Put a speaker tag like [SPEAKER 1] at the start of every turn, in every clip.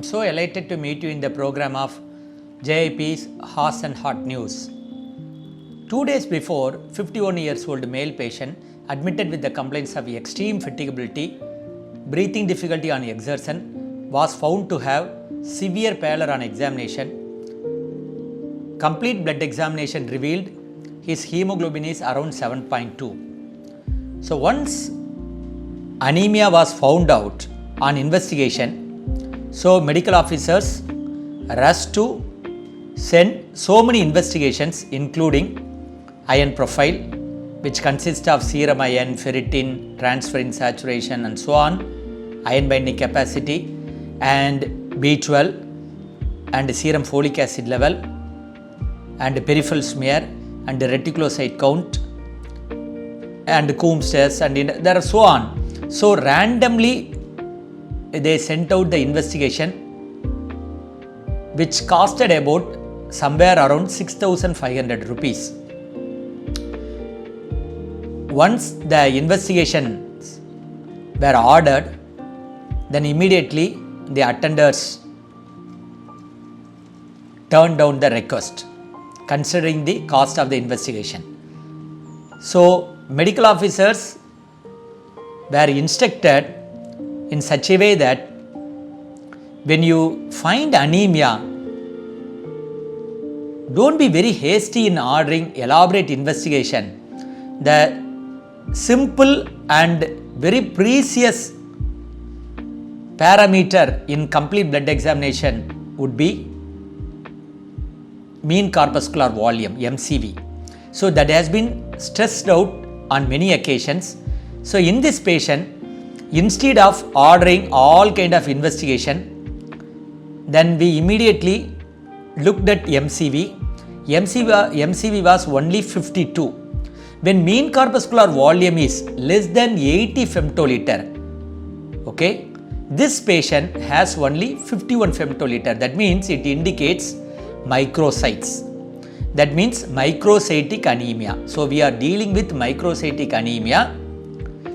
[SPEAKER 1] I'm so elated to meet you in the program of JIP's Horse and Hot News. 2 days before, 51 years old male patient admitted with the complaints of extreme fatigability, breathing difficulty on exertion, was found to have severe pallor on examination. Complete blood examination revealed his hemoglobin is around 7.2. So once anemia was found out on investigation, so medical officers rushed to send so many investigations including iron profile, which consists of serum iron, ferritin, transferrin saturation and so on, iron binding capacity and B12 and serum folic acid level and peripheral smear and reticulocyte count and Coombs test and there are so on. So randomly they sent out the investigation which costed about somewhere around 6,500 rupees. Once the investigations were ordered, then immediately the attenders turned down the request considering the cost of the investigation. So medical officers were instructed in such a way that when you find anemia, don't be very hasty in ordering elaborate investigation. The simple and very precious parameter in complete blood examination would be mean corpuscular volume, MCV. So that has been stressed out on many occasions. So in this patient, instead of ordering all kind of investigation, then we immediately looked at MCV. MCV was only 52. When mean corpuscular volume is less than 80 femtoliter, okay, this patient has only 51 femtoliter. That means it indicates microcytes. That means microcytic anemia. So we are dealing with microcytic anemia.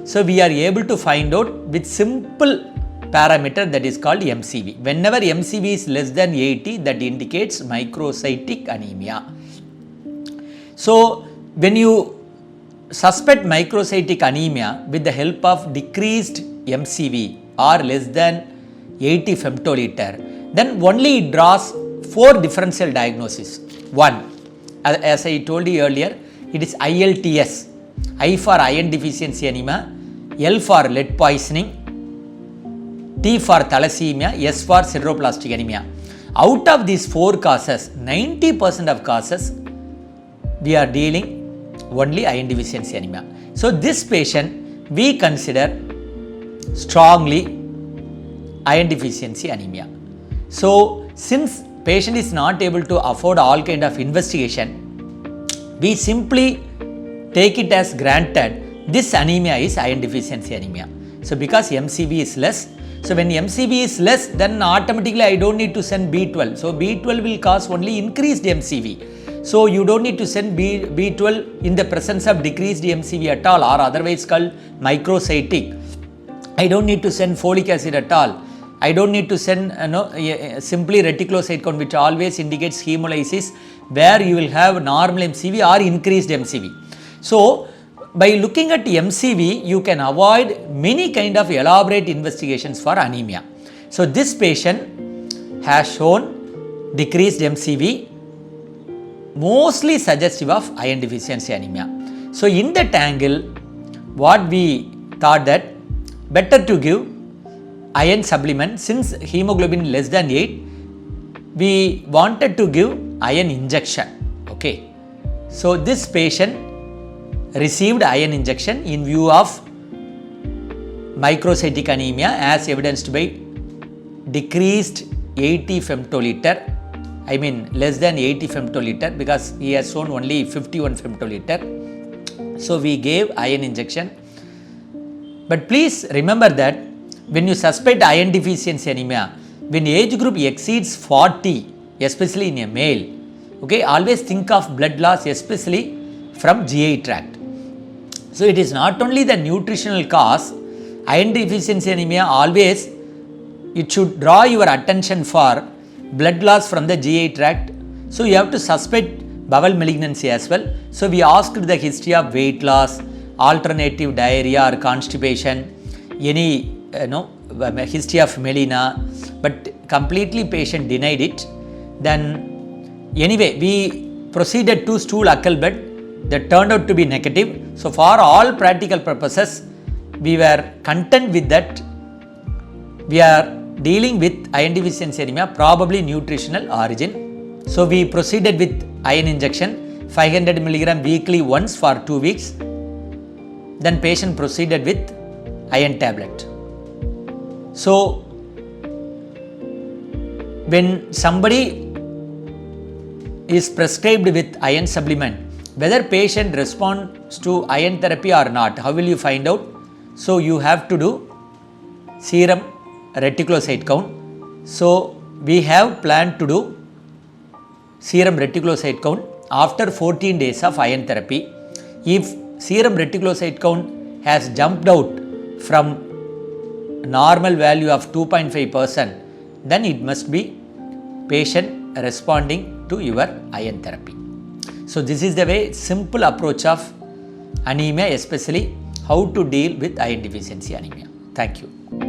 [SPEAKER 1] So we are able to find out with simple parameter that is called MCV. Whenever MCV is less than 80, that indicates microcytic anemia. So when you suspect microcytic anemia with the help of decreased MCV or less than 80 femtoliter, then only it draws 4 differential diagnoses. 1, as I told you earlier, it is ILTS, I for iron deficiency anemia, L for lead poisoning, T for thalassemia, S for sideroblastic anemia. Out of these 4 causes, 90% of causes we are dealing only iron deficiency anemia. So this patient we consider strongly iron deficiency anemia. So since patient is not able to afford all kind of investigation, we simply take it as granted this anemia is iron deficiency anemia. So because MCV is less, so when MCV is less, then automatically I don't need to send B12. So B12 will cause only increased MCV. So you don't need to send B12 in the presence of decreased MCV at all, or otherwise called microcytic. I don't need to send folic acid at all. I don't need to send simply reticulocyte count, which always indicates hemolysis, where you will have normal MCV or increased MCV. So by looking at MCV, you can avoid many kind of elaborate investigations for anemia. So this patient has shown decreased MCV, mostly suggestive of iron deficiency anemia. So in that angle, what we thought that better to give iron supplement. Since hemoglobin less than 8, we wanted to give iron injection. Okay. So this patient received iron injection in view of microcytic anemia as evidenced by decreased 80 femtoliter. I mean less than 80 femtoliter, because he has shown only 51 femtoliter. So we gave iron injection. But please remember that when you suspect iron deficiency anemia, when age group exceeds 40, especially in a male, okay, always think of blood loss, especially from GI tract. So it is not only the nutritional cause, iron deficiency anemia always it should draw your attention for blood loss from the GI tract. So you have to suspect bowel malignancy as well. So we asked the history of weight loss, alternative diarrhea or constipation, any history of melena, but completely patient denied it. Then anyway, we proceeded to stool occult blood that turned out to be negative. So for all practical purposes, we were content with that. We are dealing with iron deficiency anemia, probably nutritional origin. So we proceeded with iron injection, 500 mg weekly once for 2 weeks. Then patient proceeded with iron tablet. So when somebody is prescribed with iron supplement, whether patient responds to iron therapy or not, how will you find out? So you have to do serum reticulocyte count. So we have planned to do serum reticulocyte count after 14 days of iron therapy. If serum reticulocyte count has jumped out from normal value of 2.5%, then it must be patient responding to your iron therapy. So this is the way simple approach of anemia, especially how to deal with iron deficiency anemia. Thank you.